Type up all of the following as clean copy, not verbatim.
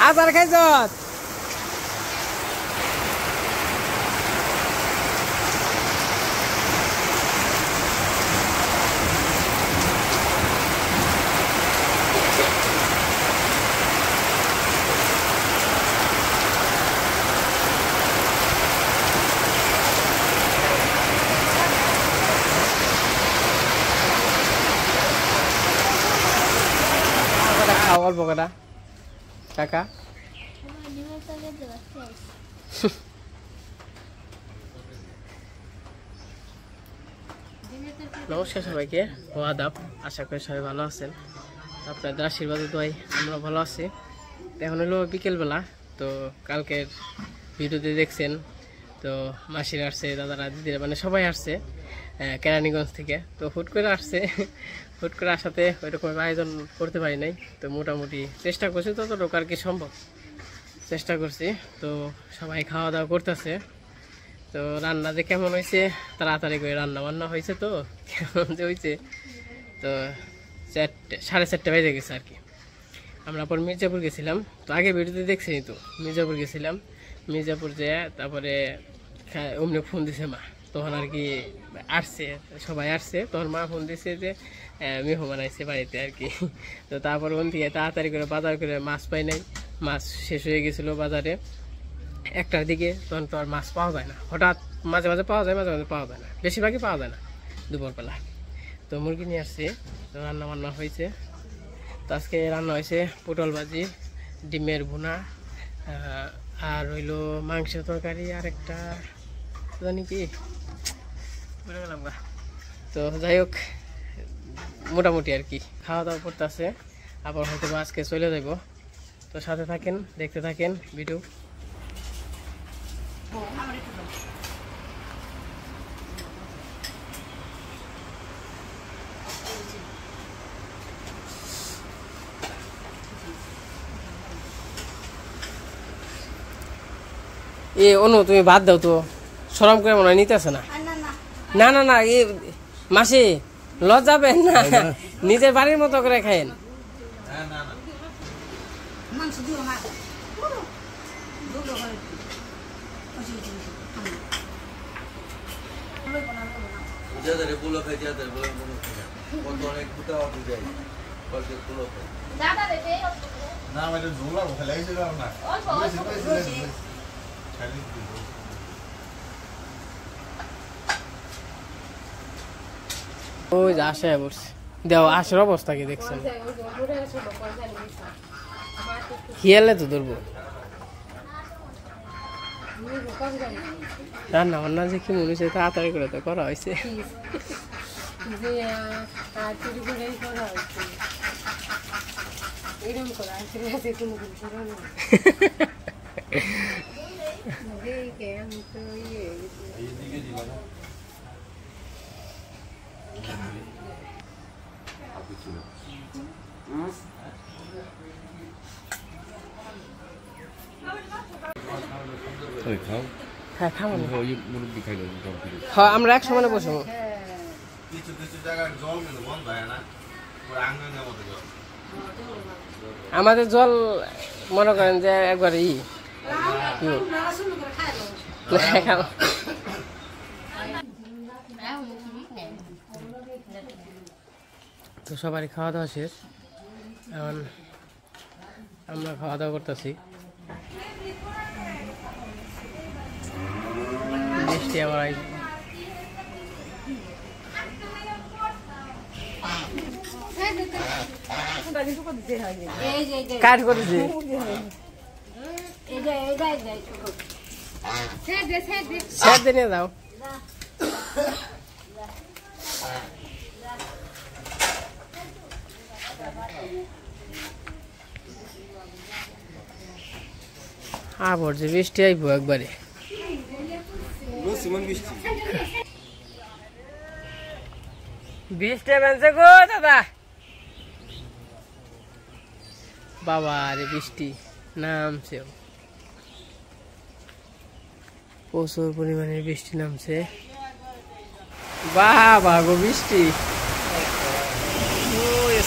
আচার খাইছ অল্প কটা কাকা নমস্কার সবাইকে ও আদাব আশা করি সবাই ভালো আছেন আপনাদের আশীর্বাদে দোয়াই আমরা ভালো আছি এখন হলো বিকেলবেলা তো কালকের ভিডিওতে দেখছেন তো মাসিরা আসছে দাদারা দিদিরা মানে সবাই আসছে কেরানীগঞ্জ থেকে তো হুট করে আসছে হুট করে আসাতে ওইরকম আয়োজন করতে পারি নাই তো মোটামুটি চেষ্টা করছি ততটুকু আর কি সম্ভব চেষ্টা করছি তো সবাই খাওয়া দাওয়া করতেছে তো রান্না যে কেমন হয়েছে তাড়াতাড়ি করে রান্না বান্না হয়েছে তো কেমন যে হয়েছে তো 4:30 বেজে গেছে আর কি আমরা পর মির্জাপুর গেছিলাম তো আগে ভিডিওতে দেখছি তো মির্জাপুর গেছিলাম মির্জাপুর যেয়ে তারপরে অমনি ফোন দিছে মা তখন আর কি আসছে সবাই আসছে তখন মা ফোন দিছে যে মেহমান আসছে বাড়িতে আর কি তো তারপর ওখান থেকে তাড়াতাড়ি করে বাজার করে মাছ পাই নাই মাছ শেষ হয়ে গেছিলো বাজারে 1টার দিকে তখন তো আর মাছ পাওয়া যায় না হঠাৎ মাঝে মাঝে পাওয়া যায় মাঝে মাঝে পাওয়া যায় না বেশিরভাগই পাওয়া যায় না দুপুরবেলা তো মুরগি নিয়ে আসছি তো রান্না বান্না হয়েছে তো আজকে রান্না হয়েছে পটল ভাজি ডিমের ভুনা আর হইলো মাংসের তরকারি আর একটা জানি কি বলে গেলাম গা তো যাই হোক মোটামুটি আর কি খাওয়া দাওয়া করতেছে আবার হয়তো আজকে চলে যাব তো সাথে থাকেন দেখতে থাকেন ভিডিও এ অনু তুমি বাদ দাও তো শরম করে মনে হয় নিতেছে না না না না এ মাসি লজ্জাবেন না নিজের বাড়ির মতো করে খাইন ওই যে আসে বসছে দেও আসার অবস্থা কি দেখছেন হিয়ালে তো ধরবো রান্না বান্না যে কি মনে হচ্ছে তাড়াতাড়ি করে তো করা হয়েছে হ্যাঁ খাবো হ্যাঁ আমরা এক সময় বসবো আমাদের জল মনে করেন যে একবার তো সবারই খাওয়া দাওয়া শেষ এখন আমরা খাওয়া দাওয়া করতেছি বৃষ্টি আবার কাজ করেছি নিয়ে যাও আবার যে বৃষ্টি আইব একবারে বৃষ্টি বেঁচে গো দাদা বাবা রে বৃষ্টি নামছে প্রচুর পরিমাণে বৃষ্টি নামছে বাবা গো বৃষ্টি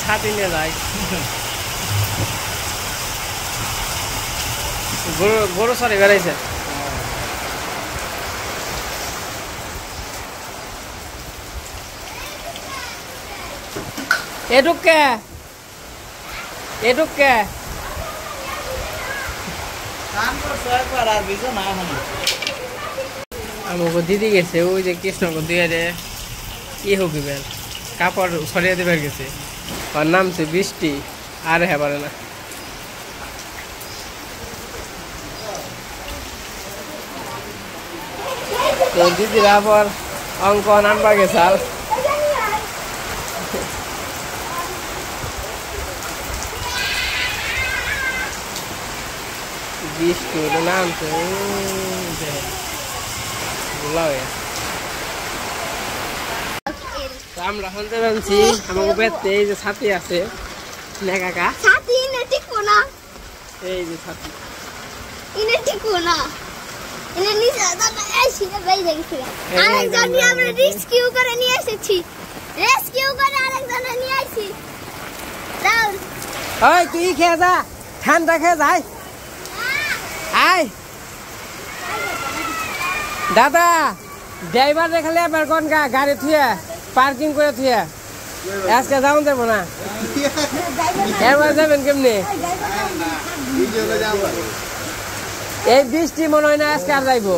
ছাতি নিয়ে যায় গরু সরে বেড়াইছে। এটুকে আমাকে দিদি গেছে ওই যে কৃষ্ণকে দিয়ে কি হকিবেন কাপড় সরিয়ে দেবার গেছে, আর নামছে বৃষ্টি আর হ্যাঁ পারে না। তো দিদিরা আবার অঙ্ক আনবা গেছে আর বৃষ্টি নামছে আমরা শুনতে পাচ্ছি আমাকে পেতে এই যে ছাতি আছে না কাকা, ছাতি ইনে টিকো না, এই যে ছাতি ইনে টিকো না, ইনে নিচে দাদা এসে বেরিয়ে গেছে। আরেকজন আমরা রেস্কিউ করে নিয়ে এসেছি, রেস্কিউ করে আরেকজন নিয়ে আইছি। দাও ওই তুই খেয়ে যা, ঠান্ডা খেয়ে যাই। আয় দাদা ড্রাইভার দেখালে এবার কোন গাড়ি থুয়ে পার্কিং করে থুয়ে আজকে যাবেন দেবো না, এবার যাবেন কেমনি? এই বৃষ্টি মনে হয় না আজকে আর যাইবো।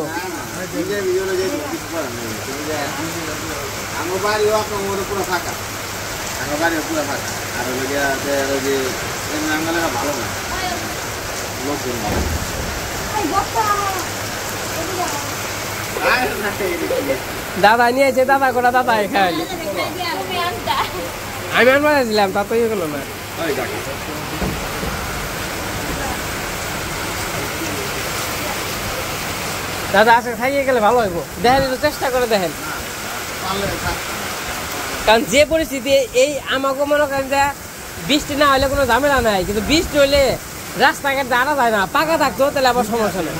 দাদা নিয়েছে, দাদা করে দাদা খাইলি, আমি আনবার দিলাম তা তো ইয়ে গেল না। দাদা আজকে খাইয়ে গেলে ভালো হইব, দেখেন একটু চেষ্টা করে দেখেন, কারণ যে পরিস্থিতি এই আমাকে মনে করেন যে বৃষ্টি না হলে কোনো ঝামেলা নাই, কিন্তু বৃষ্টি হলে রাস্তাঘাট দাঁড়া যায় না, পাকা থাকতো তাহলে আবার সমস্যা নেই।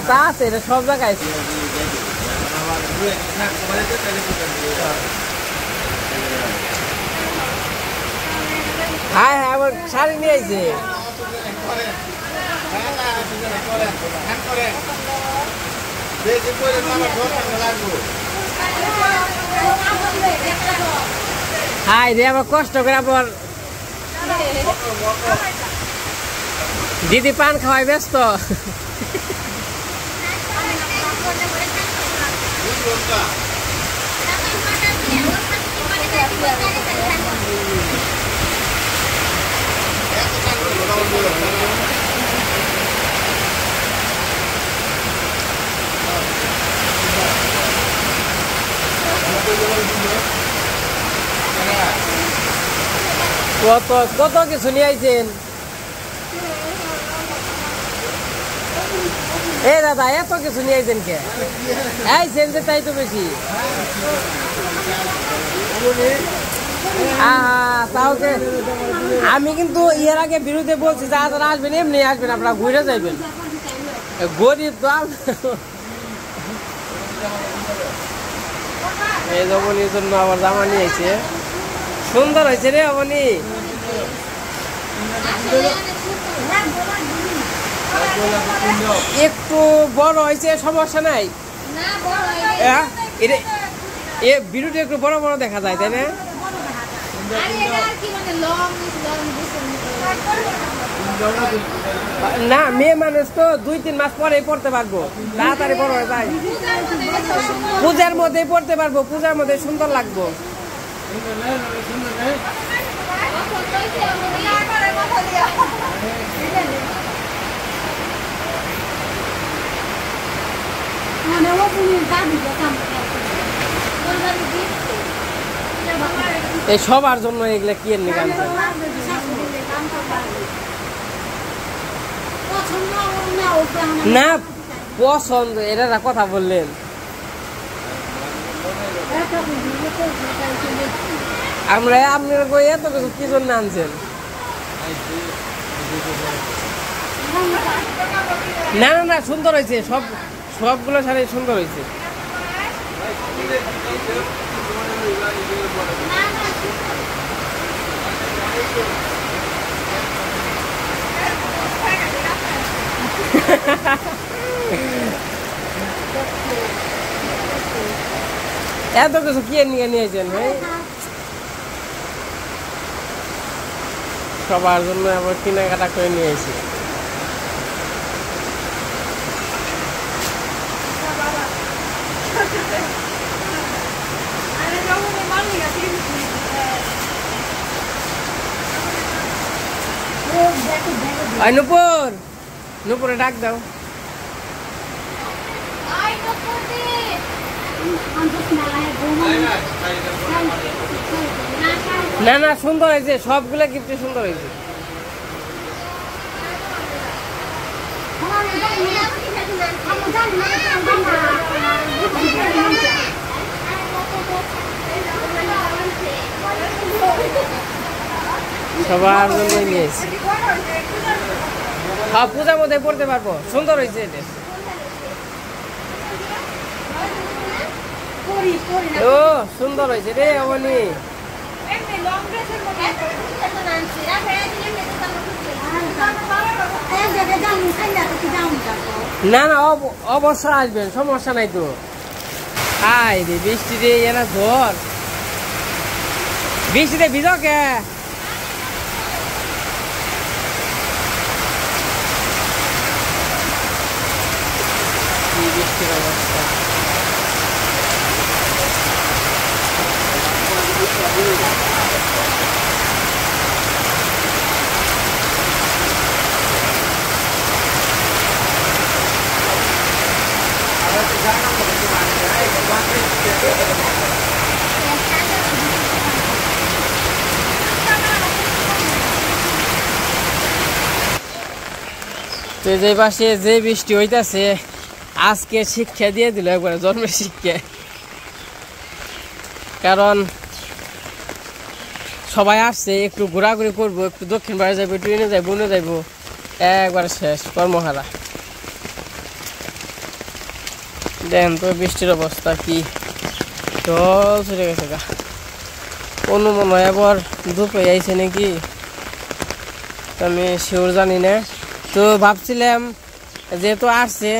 তা আছে, এটা সব জায়গায় আছে। হ্যাঁ হ্যাঁ আবার শাড়ি নিয়ে আইছে। হাই রে আবার কষ্ট করে আবার দিদি পান খাওয়াই ব্যস্ত। কত কত কিছু নিয়ে আইছেন। এ দাদা এত কিছু নিয়ে আইছেন কে? আইছেন যে তাই তো বেশি। তাহলে আমি কিন্তু এর আগে বিরুদ্ধে বলছি যা যারা আসবেন এমনি আসবেন, আপনারা ঘুরে যাইবেন, গরিব দাম। এই অবনির জন্য আবার জামা নিয়েছে, সুন্দর হয়েছে রে অবনি। একটু বড় হয়েছে সমস্যা নাই, বিরুদ্ধে একটু বড় বড় দেখা যায় তাই না? না মেয়ে মানুষ তো 2-3 মাস পরেই পড়তে পারবো, তাড়াতাড়ি বড় হয়ে যায়। পূজার মধ্যেই পড়তে পারবো, পূজার মধ্যে সুন্দর লাগবো। এই সবার জন্য এগুলা কি এমনি গান না পছন্দ, এটা কথা বললেন। আমরা আপনার এত কিছু কি জন্য আনছেন? না না না সুন্দর হয়েছে, সবগুলো শাড়ি সুন্দর হয়েছে। এত কিছু কি নিয়ে নিয়েছেন ভাই? সবার জন্য আবার কেনাকাটা করে নিয়েছি। নুপুর, নুপুরে ডাক দাও। না না, সুন্দর হয়েছে, সবগুলা গিফট সুন্দর হয়েছে। সবার জন্য নিয়েছি। হ্যাঁ, পূজার মধ্যে পড়তে পারবো। সুন্দর হয়েছে এটা। ও সুন্দর হয়েছে রে অবনি। না না, অবশ্যই আসবেন, সমস্যা নাই তো। আয় রে বৃষ্টি রে, এনা ঝড়, বৃষ্টিতে ভিজো কে? বৃষ্টির অবস্থা। তো যে পাশে যে বৃষ্টি হইতাছে, আজকে শিক্ষা দিয়ে দিল একবারে, জন্মের শিক্ষা। কারণ সবাই আসছে, একটু ঘোরাঘুরি করবো, একটু দক্ষিণ পাড়ে যাবো, ট্রেনে যাবো, বনে যাবো, একবারে শেষ কর্মহারা। দেখেন তো বৃষ্টির অবস্থা কি, জল চলে গেছে গা। কোনো মনে হয় আবার ধূপে আইছে নাকি, আমি শিওর জানি না। তো ভাবছিলাম যেহেতু আসছে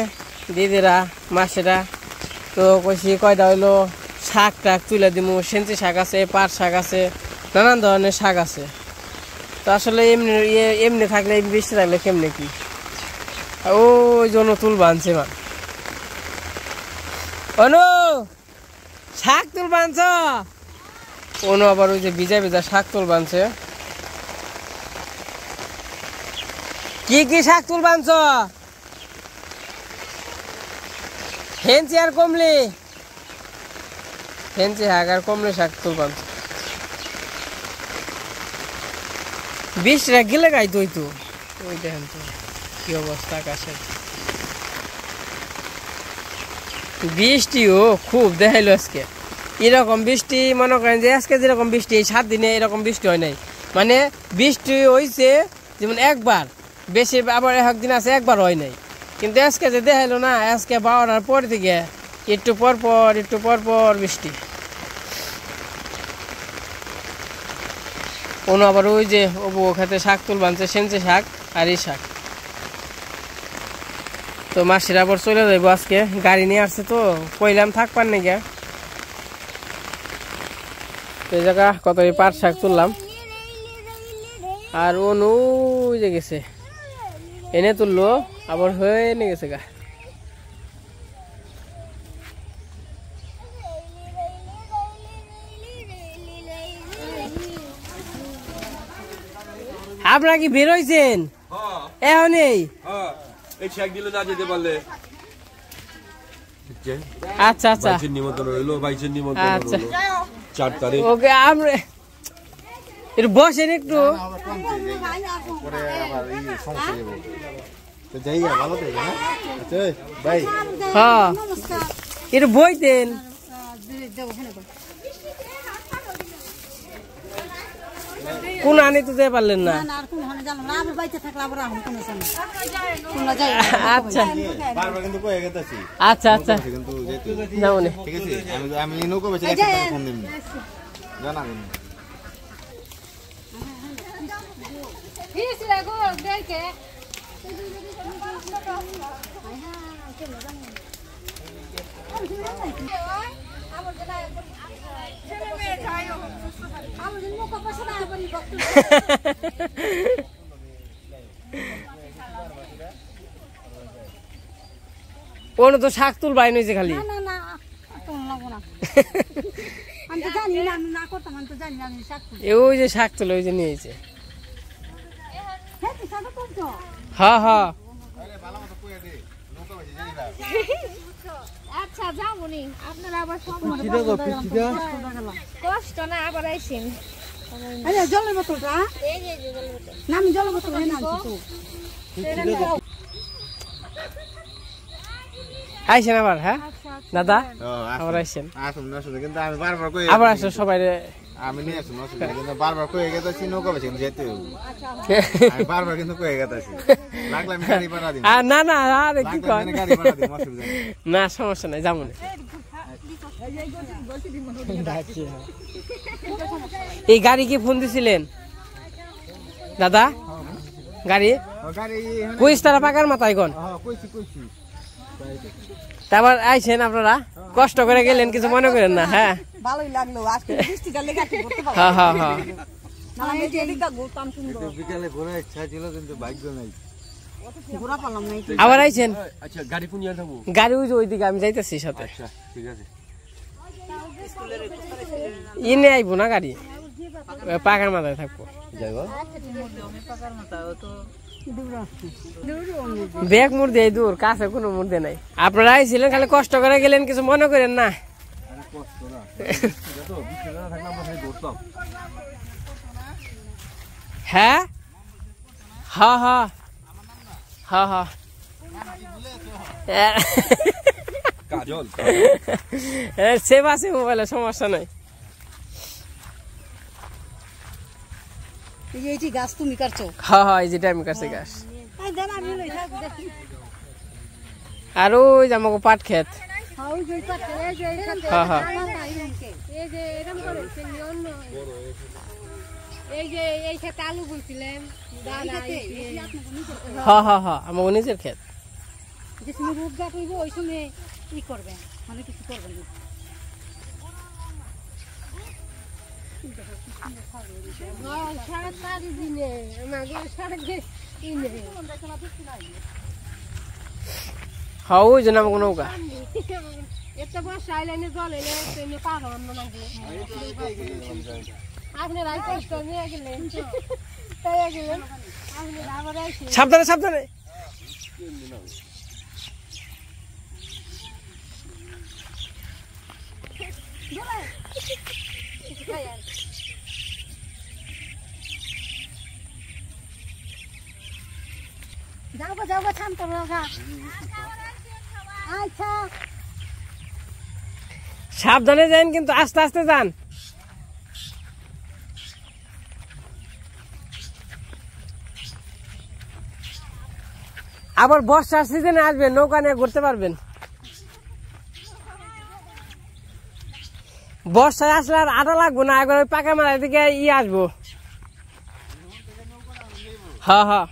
দিদিরা মাসেরা, তো কইছি কয়টা হইলো শাক টাক তুলে দিমু, সেঞ্চি শাক আছে, পাট শাক আছে, নানান ধরনের শাক আছে। তো আসলে এমনি এমনি থাকলে, বৃষ্টি থাকলে কেমনে কি, ওই জন্য তুল বানছে মা। অনু শাক তুল বানছ? অনু আবার ওই যে ভিজা ভিজা শাক তুল বানছে। কি কি শাক তুল বানছ? হেঞ্চি আর কমলি, হেঞ্চি শাক আর কমলি শাক তুল বানছ। বৃষ্টিটা গেলে গাই তুই তো, ওই দেখেন তো কি অবস্থা আকাশের। বৃষ্টিও খুব দেখাইলো আজকে। এরকম বৃষ্টি মনে করেন যে আজকে যেরকম বৃষ্টি, এই 7 দিনে এরকম বৃষ্টি হয় নাই। মানে বৃষ্টি হয়েছে যেমন একবার, বেশি আবার একদিন আছে একবার হয় নাই। কিন্তু আজকে যে দেখাইলো না, আজকে 12টার পর থেকে একটু পর পর বৃষ্টি। কোনো আবার ওই যে ও খেতে শাক তুল বানছে, সেঞ্চে শাক আর এই শাক। তো মাসির আবার চলে যাইব আজকে, গাড়ি নিয়ে আসছে তো, কইলাম থাকবার নাকি। এই জায়গা কত পাট শাক তুললাম, আর অনু যে গেছে এনে তুললো, আবার হয়ে এনে গেছে গা। আপনারা কি বের হইছেন এখনই? আচ্ছা আচ্ছা, নিমন্ত্রণ হইলো, বাইশের নিমন্ত্রণ আচ্ছা 4 তারিখ। ওকে, আমরা একটু বসেন একটু। হ্যাঁ একটু বইতেন। কোন আনি তো যেতে পারলেন না? আচ্ছা আচ্ছা আচ্ছা যাও নে। আমি নৌকো বেশি ফোন দিন জানাবেন। ওনো তো শাক তুল বাইন হয়েছে খালি। ওই যে শাক তুলে ওই যে নিয়েছে। হ্যাঁ হ্যাঁ আচ্ছা যাবনি আপনারা আবার কষ্ট না আবার আইছেন। জলের বোতলটা এই যে জলের বোতল না আমি জলের বোতল এনে আনছি তো। আইসেন আবার। হ্যাঁ দাদা আবার আইসেন। আসুন আসুন কিন্তু আমি বারবার কই আবার আসো সবাই। আমি নিয়ে আসুন অসুবিধা কিন্তু বারবার কই গেতাছি নৌকা বেশি যেতে আমি বারবার কিন্তু কই গেতাছি লাগলে আমি গাড়ি ভাড়া দিই। আর না না আরে কি কর গাড়ি ভাড়া দিই অসুবিধা না সমস্যা নাই যাবো না। এই গাড়ি কি ফোন দিছিলেন দাদা? গাড়ি গাড়ি কইস তারা পাকার মাথায় কোন কইছি কইছি তারপর আইছেন আপনারা কষ্ট করে গেলেন কিছু মনে করেন না। হ্যাঁ ভালোই লাগলো আজকে বৃষ্টিটা লেগে কি করতে পারবো হ্যাঁ হ্যাঁ হ্যাঁ না আমি যে এদিকে ঘুরতাম সুন্দর বিকালে ঘোরার ইচ্ছা ছিল কিন্তু ভাগ্য নাই ঘোরা পারলাম না। আবার আইছেন। আচ্ছা গাড়ি কোন জায়গায় থাকবো? গাড়ি ওই যে ওইদিকে আমি যাইতেছি সাথে। আচ্ছা ঠিক আছে। ইনে আইবো না গাড়ি পাকার মাথায় থাকবো। যাইবো ব্যাগ মুড় দেয় দূর কাছে কোনো মুড়দে নাই। আপনারা আইছিলেন খালি কষ্ট করে গেলেন কিছু মনে করেন না। হ্যাঁ হ্যাঁ হ্যাঁ হ্যাঁ হ্যাঁ কাজল সেভ আছে মোবাইলে সমস্যা নাই। এইটি গাছ তুমি কাটছো? হ্যাঁ হ্যাঁ এই যেটা আমি কাছে গাছ। এই দেন আমি লই থাকবো দেখি। আর ওই যে আমাকে পাট ক্ষেত। হ্যাঁ ওই যে কাটছে এই যে এখানে হ্যাঁ হ্যাঁ এই যে এরকম করে অন্য এই যে এই খেতে আলু বুনছিলেন দাদা হ্যাঁ হ্যাঁ হ্যাঁ আমার নিজের ক্ষেত। যে সময় রোদ গাছ হইব ওই সময় ই করবেন মানে কিছু করবেন না। সাড়ে 4 দিনে আমাকে সাড়ে দিনে হ্যাঁ ওই জন্য আমাকে নৌকা। একটা বর্ষা আইলাইনে জল এলে ট্রেনে পার হন না নাকি আপনি রাই কষ্ট নিয়ে গেলেন তাই গেলেন আপনি আবার আইছেন। সাবধানে সাবধানে। যাবো যাবো শান্ত লাগা। আচ্ছা সাবধানে যান কিন্তু আস্তে আস্তে যান। আবার বর্ষার সিজনে আসবেন নৌকা নিয়ে ঘুরতে পারবেন। বর্ষায় আসলে আর আটা লাগবো না একবার ওই পাকা মারা দিকে আসবো। হ্যাঁ হ্যাঁ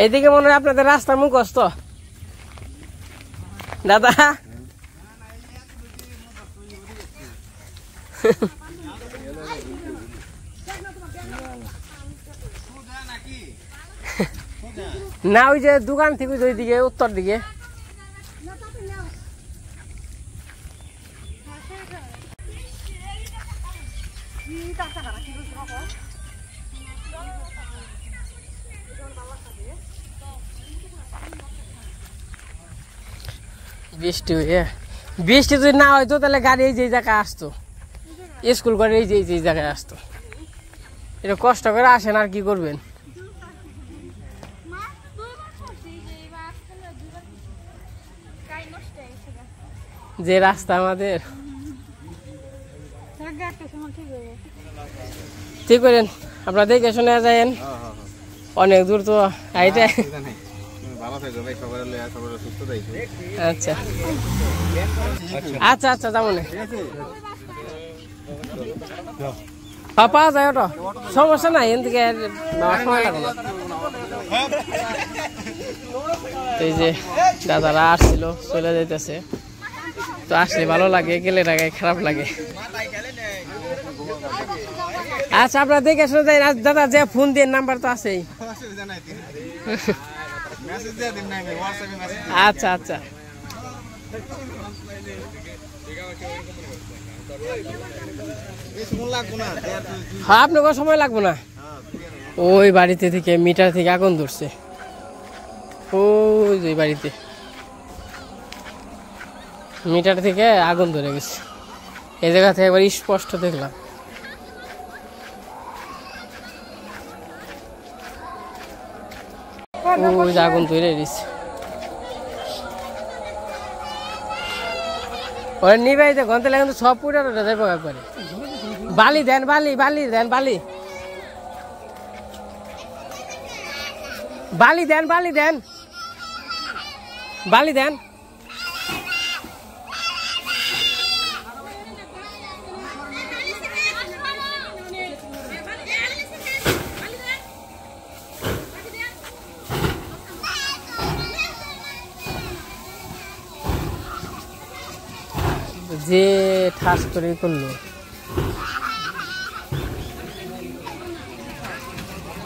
এইদিকে মনে হয় আপনাদের রাস্তার মুখস্থ দাদা। না ওই যে দোকান থেকে ওই দিকে উত্তর দিকে। বৃষ্টি বৃষ্টি যদি না হয়তো তাহলে গাড়ি এই যে জায়গায় আসতো স্কুল করে এই যে জায়গায় আসতো। এটা কষ্ট করে আসেন আর কি করবেন। যে রাস্তা আমাদের আগে একটা সময় ঠিক হয়ে যাবে। ঠিক করেন আপনারা দেখে শুনে যায়েন অনেক দূর তো আইটা ভালো থাকবে ভাই সবার লইয়া সবার সুস্থ থাকবে আচ্ছা আচ্ছা আচ্ছা যাবো না পাপা যায় ওটা সমস্যা নাই এদিকে সময় লাগবে না এই যে দাদারা আসছিল চলে যাইতেছে তো আসলে ভালো লাগে গেলে টাকায় খারাপ লাগে আচ্ছা আপনারা দেখে শুনে যাই দাদা যে ফোন দিয়ে নাম্বার তো আছেই আচ্ছা আচ্ছা হ্যাঁ আপনাকে সময় লাগবে না ওই বাড়িতে থেকে মিটার থেকে আগুন ধরছে ওই যে বাড়িতে মিটার থেকে আগুন ধরে গেছে এই জায়গা থেকে একবার স্পষ্ট দেখলাম ওই যে আগুন ধরে দিচ্ছে ওরা নিবাইতে ঘন্টা লাগে কিন্তু সব পুরো যাবো একবারে বালি দেন বালি বালি দেন বালি বালি দেন বালি দেন বালি দেন যে ঠাস করে করলো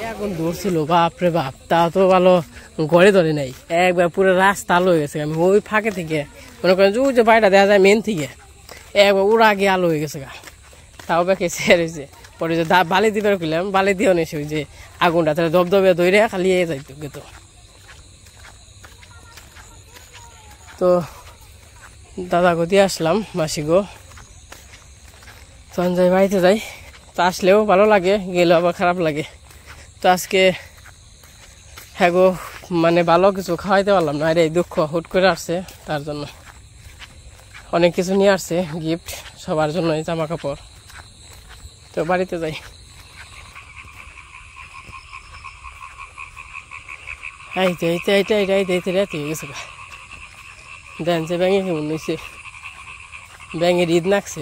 এখন ধরছিল বাপরে বাপ তা তো ভালো গড়ে ধরে নাই একবার পুরো রাস্তা আলো হয়ে গেছে আমি ওই ফাঁকে থেকে মনে করেন যে বাড়িটা দেখা যায় মেন থেকে একবার ওরা আগে আলো হয়ে গেছে গা তাও বেঁকে সেরেছে পরে যে বালি দিবার খুললাম বালি দিয়েও নেছে ওই যে আগুনটা তাহলে দবদবে ধরে খালি যাইতো গেতো তো দাদা গতি আসলাম মাসি গো তখন যাই বাড়িতে যাই তো আসলেও ভালো লাগে গেলেও আবার খারাপ লাগে তো আজকে হ্যাঁ গো মানে ভালো কিছু খাওয়াইতে পারলাম না আরে দুঃখ হুট করে আসছে তার জন্য অনেক কিছু নিয়ে আসছে গিফট সবার জন্য জামা কাপড় তো বাড়িতে যাই এইতে এইতে এইটা এইটা এইতে এইতে রাতে হয়ে গেছে দেন যে ব্যাঙে কেমন হয়েছে ব্যাঙের ঈদ নাকছে